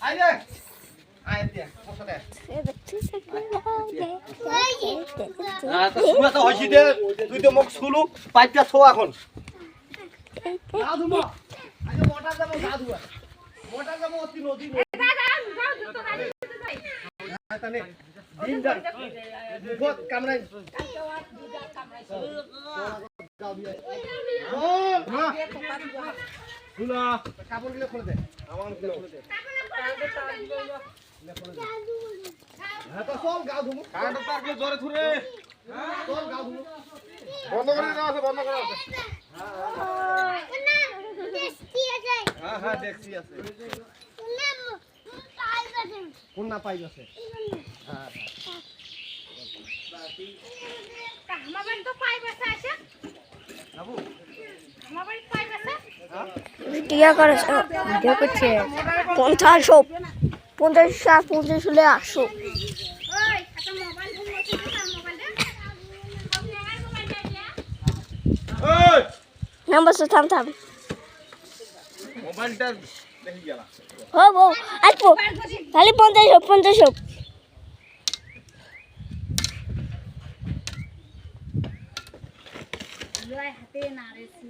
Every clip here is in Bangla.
আইরে আয় দিয়া বসতে তো শুয়া তো হইছি দে তুই তো মুখ শুলু পাইতা ছো এখন না ধুমা আজ মোটা যাব গা ধুয়া মোটা যাব অতি নদী তানে দিন যান বহুত কামরাই যাও দিয়া ও মা শুলা কাপড় গুলো খুলে দে আমার খুলে দে হ্যাঁ তো চল গাও ধুমু কারেন্ট তার গুলো জোরে থুরে চল গাও ধুমু বন্ধ করে দাও আছে বন্ধ করে আছে হ্যাঁ হ্যাঁ দেখছি আছে কোন না পাইব আছে হ্যাঁ আমার বাড়ি তো পাইব আছে বাবু আমার বাড়ি পাইব আছে ভিডিও করছে ভিডিও করছে 50 হলে 800 ওই একটা মোবাইল ফোন আছে না মোবাইলটা ওই নাম্বার তো থাম মোবাইলটা দেখি গেল ও বো আসবো খালি 50 লয় হাতে না রেছি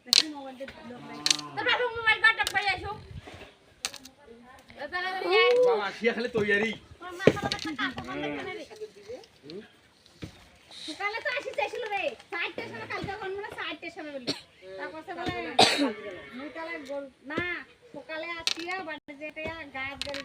দেখি মোবাইলটা দিলো ভাই তো বাবু মোবাইল কাটা পাই আসো বাবা আসিয়া খালি তৈয়ারি সকালে তো আসি চাইছিল রে 4টা সময় কালকে কোন মানে 4টার সময় বলি তারপর বলে মুইতালে না সকালে আসিয়া বাড়ি যেতে গাছ গাড়ি